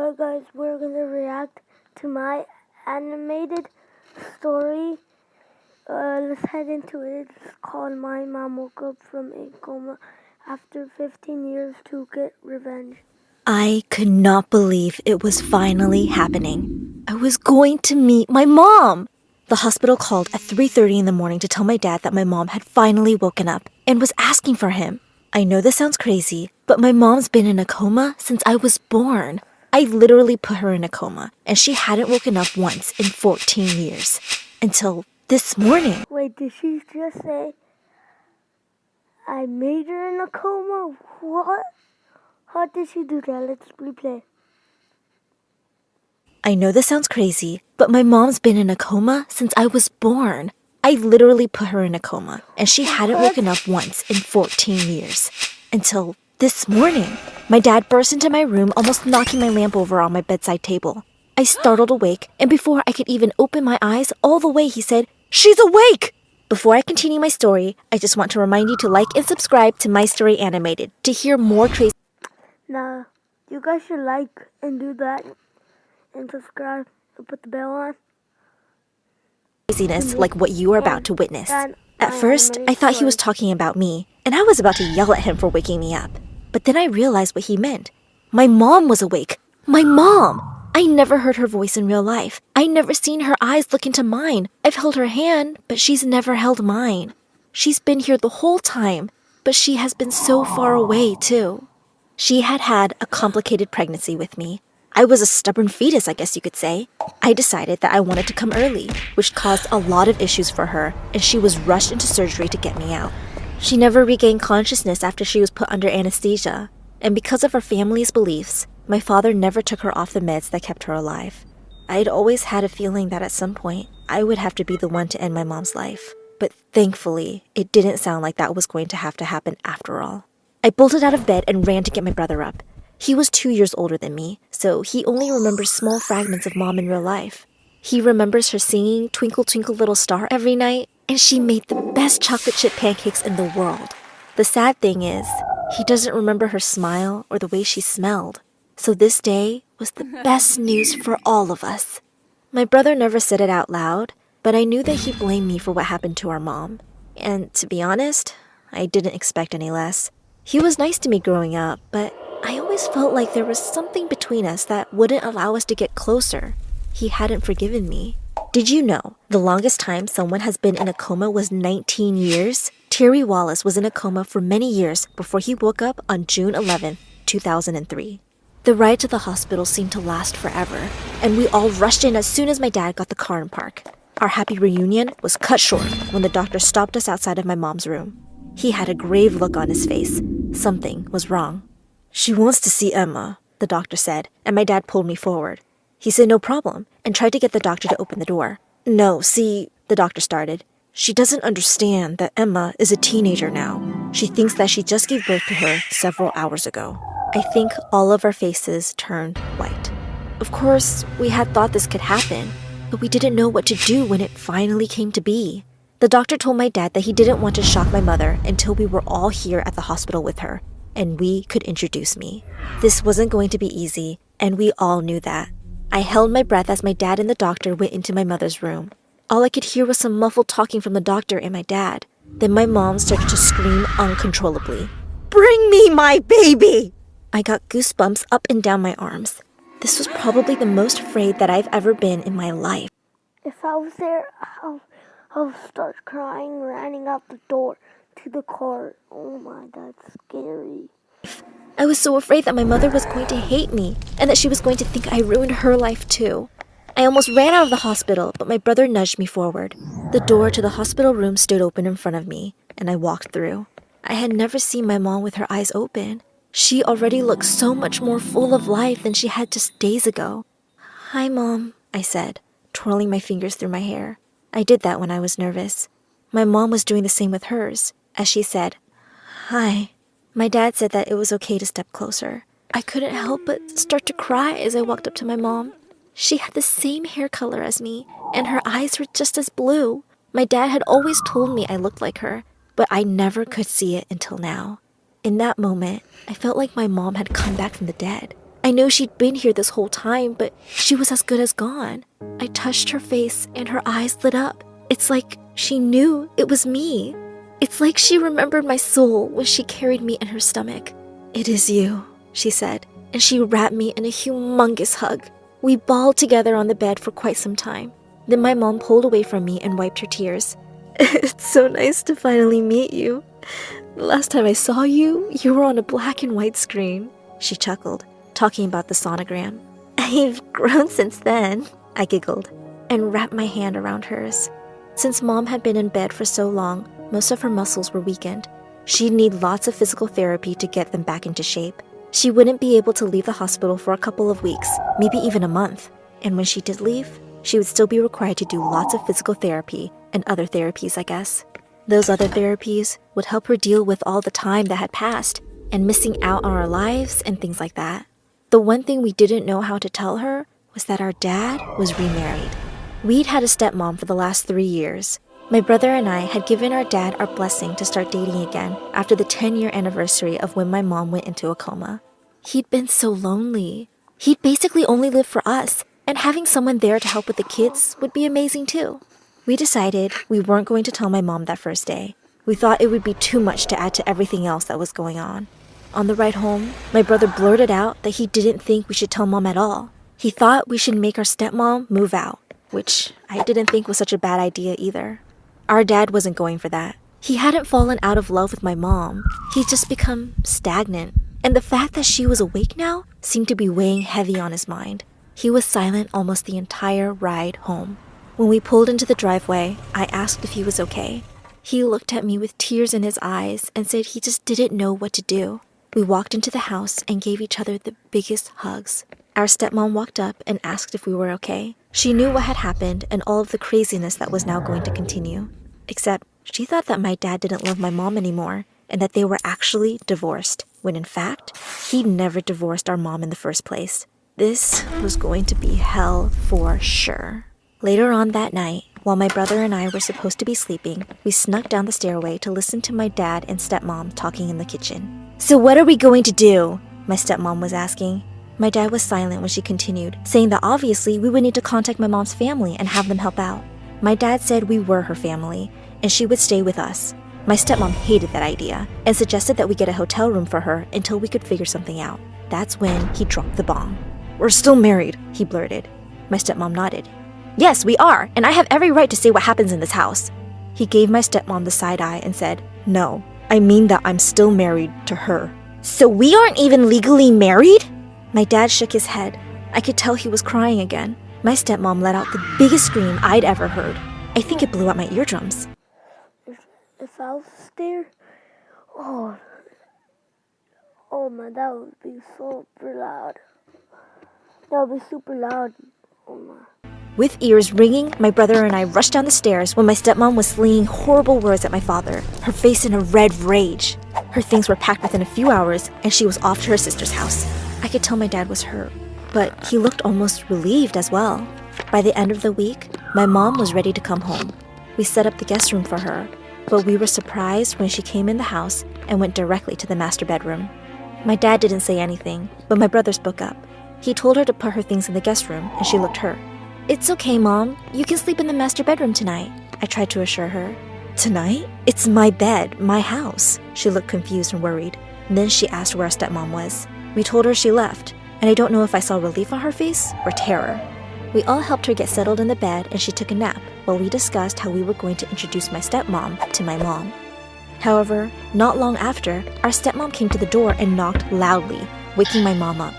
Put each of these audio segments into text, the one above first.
Alright guys, we're gonna react to my animated story. Let's head into it. It's called My Mom Woke Up from a Coma After 15 Years to Get Revenge. I could not believe it was finally happening. I was going to meet my mom. The hospital called at 3:30 in the morning to tell my dad that my mom had finally woken up and was asking for him. I know this sounds crazy, but my mom's been in a coma since I was born. I literally put her in a coma, and she hadn't woken up once in 14 years. Until this morning. Wait, did she just say, I made her in a coma? What? How did she do that? Let's replay. I know this sounds crazy, but my mom's been in a coma since I was born. I literally put her in a coma, and she hadn't woken up once in 14 years. Until this morning. My dad burst into my room, almost knocking my lamp over on my bedside table. I startled awake, and before I could even open my eyes all the way, he said, "She's awake!" Before I continue my story, I just want to remind you to like and subscribe to My Story Animated to hear more crazy. Now, you guys should like and do that, and subscribe, and put the bell on. Craziness like what you are about to witness. At first, I thought he was talking about me, and I was about to yell at him for waking me up. But then I realized what he meant. My mom was awake. My mom! I never heard her voice in real life. I never seen her eyes look into mine. I've held her hand, but she's never held mine. She's been here the whole time, but she has been so far away, too. She had had a complicated pregnancy with me. I was a stubborn fetus, I guess you could say. I decided that I wanted to come early, which caused a lot of issues for her, and she was rushed into surgery to get me out. She never regained consciousness after she was put under anesthesia, and because of her family's beliefs, my father never took her off the meds that kept her alive. I'd always had a feeling that at some point, I would have to be the one to end my mom's life, but thankfully, it didn't sound like that was going to happen after all. I bolted out of bed and ran to get my brother up. He was 2 years older than me, so he only remembers small fragments of mom in real life. He remembers her singing Twinkle Twinkle Little Star every night, and she made the best chocolate chip pancakes in the world. The sad thing is, he doesn't remember her smile or the way she smelled. So this day was the best news for all of us. My brother never said it out loud, but I knew that he blamed me for what happened to our mom. And to be honest, I didn't expect any less. He was nice to me growing up, but I always felt like there was something between us that wouldn't allow us to get closer. He hadn't forgiven me. Did you know the longest time someone has been in a coma was 19 years? Terry Wallace was in a coma for many years before he woke up on June 11, 2003. The ride to the hospital seemed to last forever, and we all rushed in as soon as my dad got the car in park. Our happy reunion was cut short when the doctor stopped us outside of my mom's room. He had a grave look on his face. Something was wrong. "She wants to see Emma," the doctor said, and my dad pulled me forward. He said no problem and tried to get the doctor to open the door. "No, see," the doctor started. "She doesn't understand that Emma is a teenager now. She thinks that she just gave birth to her several hours ago." I think all of our faces turned white. Of course, we had thought this could happen, but we didn't know what to do when it finally came to be. The doctor told my dad that he didn't want to shock my mother until we were all here at the hospital with her, and we could introduce me. This wasn't going to be easy, and we all knew that. I held my breath as my dad and the doctor went into my mother's room. All I could hear was some muffled talking from the doctor and my dad. Then my mom started to scream uncontrollably. "Bring me my baby!" I got goosebumps up and down my arms. This was probably the most afraid that I've ever been in my life. If I was there, I'll start crying, running out the door to the car. Oh my, that's scary. I was so afraid that my mother was going to hate me and that she was going to think I ruined her life too. I almost ran out of the hospital, but my brother nudged me forward. The door to the hospital room stood open in front of me, and I walked through. I had never seen my mom with her eyes open. She already looked so much more full of life than she had just days ago. "Hi, Mom," I said, twirling my fingers through my hair. I did that when I was nervous. My mom was doing the same with hers, as she said, "Hi." My dad said that it was okay to step closer. I couldn't help but start to cry as I walked up to my mom. She had the same hair color as me, and her eyes were just as blue. My dad had always told me I looked like her, but I never could see it until now. In that moment, I felt like my mom had come back from the dead. I knew she'd been here this whole time, but she was as good as gone. I touched her face and her eyes lit up. It's like she knew it was me. It's like she remembered my soul when she carried me in her stomach. "It is you," she said, and she wrapped me in a humongous hug. We bawled together on the bed for quite some time. Then my mom pulled away from me and wiped her tears. "It's so nice to finally meet you. The last time I saw you, you were on a black and white screen," she chuckled, talking about the sonogram. "I've grown since then," I giggled, and wrapped my hand around hers. Since Mom had been in bed for so long, most of her muscles were weakened. She'd need lots of physical therapy to get them back into shape. She wouldn't be able to leave the hospital for a couple of weeks, maybe even a month. And when she did leave, she would still be required to do lots of physical therapy and other therapies, I guess. Those other therapies would help her deal with all the time that had passed and missing out on our lives and things like that. The one thing we didn't know how to tell her was that our dad was remarried. We'd had a stepmom for the last 3 years. My brother and I had given our dad our blessing to start dating again after the 10-year anniversary of when my mom went into a coma. He'd been so lonely. He'd basically only lived for us, and having someone there to help with the kids would be amazing too. We decided we weren't going to tell my mom that first day. We thought it would be too much to add to everything else that was going on. On the ride home, my brother blurted out that he didn't think we should tell Mom at all. He thought we should make our stepmom move out, which I didn't think was such a bad idea either. Our dad wasn't going for that. He hadn't fallen out of love with my mom. He'd just become stagnant. And the fact that she was awake now seemed to be weighing heavy on his mind. He was silent almost the entire ride home. When we pulled into the driveway, I asked if he was okay. He looked at me with tears in his eyes and said he just didn't know what to do. We walked into the house and gave each other the biggest hugs. Our stepmom walked up and asked if we were okay. She knew what had happened and all of the craziness that was now going to continue. Except she thought that my dad didn't love my mom anymore and that they were actually divorced, when in fact, he'd never divorced our mom in the first place. This was going to be hell for sure. Later on that night, while my brother and I were supposed to be sleeping, we snuck down the stairway to listen to my dad and stepmom talking in the kitchen. "So what are we going to do?" my stepmom was asking. My dad was silent when she continued, saying that obviously we would need to contact my mom's family and have them help out. My dad said we were her family, and she would stay with us. My stepmom hated that idea and suggested that we get a hotel room for her until we could figure something out. That's when he dropped the bomb. "We're still married," he blurted. My stepmom nodded. "Yes, we are, and I have every right to say what happens in this house." He gave my stepmom the side eye and said, "No, I mean that I'm still married to her." "So we aren't even legally married?" My dad shook his head. I could tell he was crying again. My stepmom let out the biggest scream I'd ever heard. I think it blew out my eardrums. If I was there, oh man, that would be super loud. That would be super loud. Oh my. With ears ringing, my brother and I rushed down the stairs when my stepmom was slinging horrible words at my father, her face in a red rage. Her things were packed within a few hours, and she was off to her sister's house. I could tell my dad was hurt, but he looked almost relieved as well. By the end of the week, my mom was ready to come home. We set up the guest room for her, but we were surprised when she came in the house and went directly to the master bedroom. My dad didn't say anything, but my brother spoke up. He told her to put her things in the guest room, and she looked hurt. "It's okay, Mom. You can sleep in the master bedroom tonight," I tried to assure her. "Tonight? It's my bed, my house." She looked confused and worried. Then she asked where our stepmom was. We told her she left, and I don't know if I saw relief on her face or terror. We all helped her get settled in the bed, and she took a nap while we discussed how we were going to introduce my stepmom to my mom. However, not long after, our stepmom came to the door and knocked loudly, waking my mom up.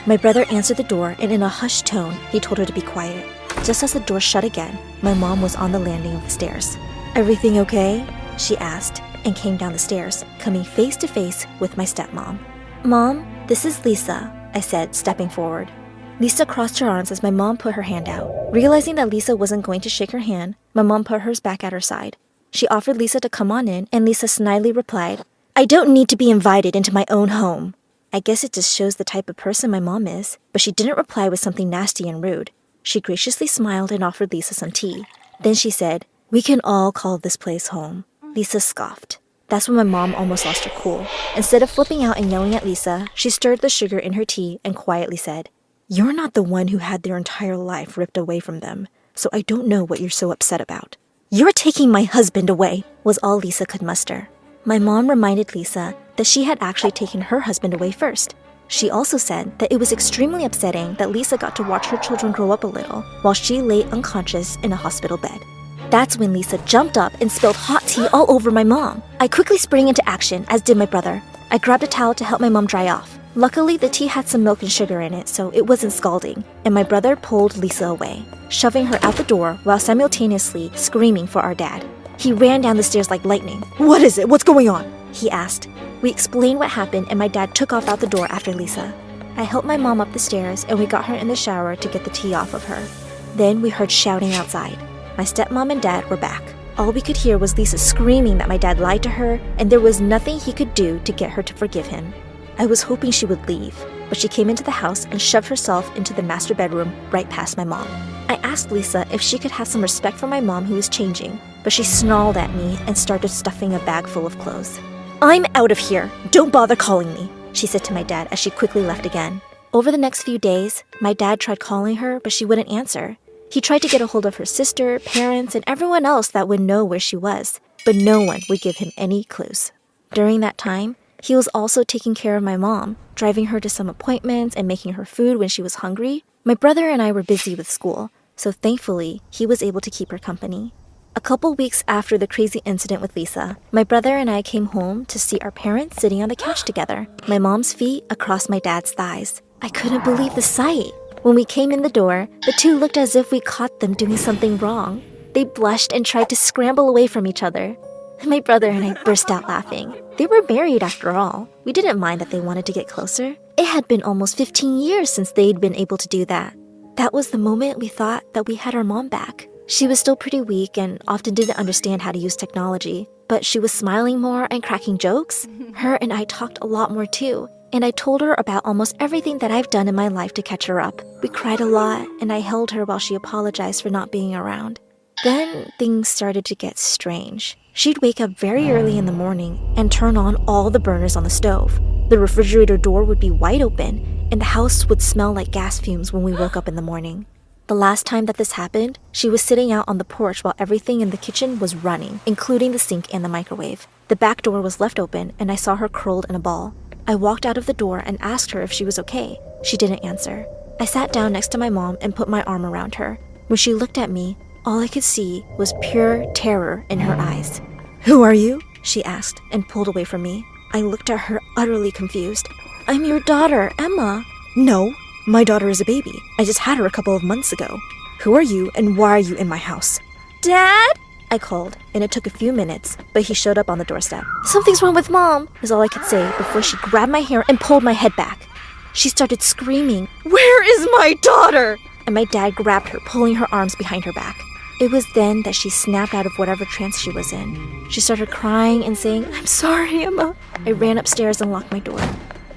My brother answered the door, and in a hushed tone, he told her to be quiet. Just as the door shut again, my mom was on the landing of the stairs. "Everything okay?" she asked, and came down the stairs, coming face to face with my stepmom. "Mom, this is Lisa," I said, stepping forward. Lisa crossed her arms as my mom put her hand out. Realizing that Lisa wasn't going to shake her hand, my mom put hers back at her side. She offered Lisa to come on in, and Lisa snidely replied, "I don't need to be invited into my own home." I guess it just shows the type of person my mom is, but she didn't reply with something nasty and rude. She graciously smiled and offered Lisa some tea. Then she said, "We can all call this place home." Lisa scoffed. That's when my mom almost lost her cool. Instead of flipping out and yelling at Lisa, she stirred the sugar in her tea and quietly said, "You're not the one who had their entire life ripped away from them, so I don't know what you're so upset about." "You're taking my husband away," was all Lisa could muster. My mom reminded Lisa that she had actually taken her husband away first. She also said that it was extremely upsetting that Lisa got to watch her children grow up a little while she lay unconscious in a hospital bed. That's when Lisa jumped up and spilled hot tea all over my mom. I quickly sprang into action, as did my brother. I grabbed a towel to help my mom dry off. Luckily, the tea had some milk and sugar in it, so it wasn't scalding, and my brother pulled Lisa away, shoving her out the door while simultaneously screaming for our dad. He ran down the stairs like lightning. "What is it? What's going on?" he asked. We explained what happened, and my dad took off out the door after Lisa. I helped my mom up the stairs, and we got her in the shower to get the tea off of her. Then we heard shouting outside. My stepmom and dad were back. All we could hear was Lisa screaming that my dad lied to her, and there was nothing he could do to get her to forgive him. I was hoping she would leave, but she came into the house and shoved herself into the master bedroom right past my mom. I asked Lisa if she could have some respect for my mom who was changing, but she snarled at me and started stuffing a bag full of clothes. "I'm out of here. Don't bother calling me," she said to my dad as she quickly left again. Over the next few days, my dad tried calling her, but she wouldn't answer. He tried to get a hold of her sister, parents, and everyone else that would know where she was, but no one would give him any clues. During that time, he was also taking care of my mom, driving her to some appointments and making her food when she was hungry. My brother and I were busy with school, so thankfully, he was able to keep her company. A couple weeks after the crazy incident with Lisa, my brother and I came home to see our parents sitting on the couch together, my mom's feet across my dad's thighs. I couldn't believe the sight. When we came in the door, the two looked as if we caught them doing something wrong. They blushed and tried to scramble away from each other. My brother and I burst out laughing. They were married after all. We didn't mind that they wanted to get closer. It had been almost 15 years since they'd been able to do that. That was the moment we thought that we had our mom back. She was still pretty weak and often didn't understand how to use technology, but she was smiling more and cracking jokes. Her and I talked a lot more too, and I told her about almost everything that I've done in my life to catch her up. We cried a lot, and I held her while she apologized for not being around. Then things started to get strange. She'd wake up very early in the morning and turn on all the burners on the stove. The refrigerator door would be wide open, and the house would smell like gas fumes when we woke up in the morning. The last time that this happened, she was sitting out on the porch while everything in the kitchen was running, including the sink and the microwave. The back door was left open, and I saw her curled in a ball. I walked out of the door and asked her if she was okay. She didn't answer. I sat down next to my mom and put my arm around her. When she looked at me, all I could see was pure terror in her eyes. "Who are you?" she asked and pulled away from me. I looked at her utterly confused. "I'm your daughter, Emma." "No, my daughter is a baby. I just had her a couple of months ago. Who are you and why are you in my house?" "Dad?" I called, and it took a few minutes, but he showed up on the doorstep. "Something's wrong with Mom," is all I could say before she grabbed my hair and pulled my head back. She started screaming, "Where is my daughter?" And my dad grabbed her, pulling her arms behind her back. It was then that she snapped out of whatever trance she was in. She started crying and saying, "I'm sorry, Emma." I ran upstairs and locked my door.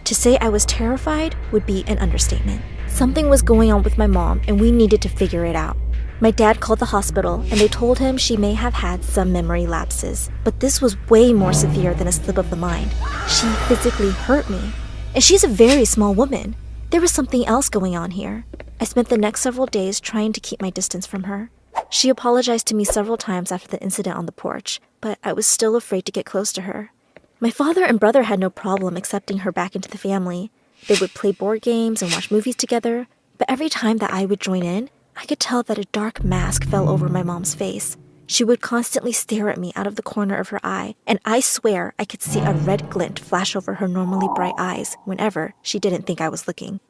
To say I was terrified would be an understatement. Something was going on with my mom, and we needed to figure it out. My dad called the hospital, and they told him she may have had some memory lapses, but this was way more severe than a slip of the mind. She physically hurt me, and she's a very small woman. There was something else going on here. I spent the next several days trying to keep my distance from her. She apologized to me several times after the incident on the porch, but I was still afraid to get close to her. My father and brother had no problem accepting her back into the family. They would play board games and watch movies together, but every time that I would join in, I could tell that a dark mask fell over my mom's face. She would constantly stare at me out of the corner of her eye, and I swear I could see a red glint flash over her normally bright eyes whenever she didn't think I was looking.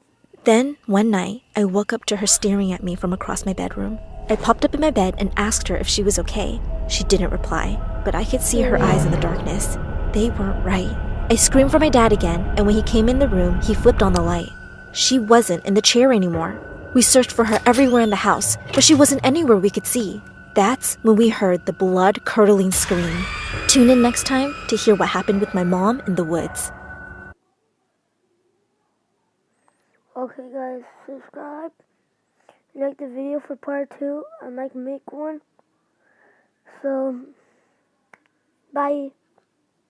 Then, one night, I woke up to her staring at me from across my bedroom. I popped up in my bed and asked her if she was okay. She didn't reply, but I could see her eyes in the darkness. They weren't right. I screamed for my dad again, and when he came in the room, he flipped on the light. She wasn't in the chair anymore. We searched for her everywhere in the house, but she wasn't anywhere we could see. That's when we heard the blood-curdling scream. Tune in next time to hear what happened with my mom in the woods. Okay guys, subscribe. Like the video for part 2. I might make one. So, bye.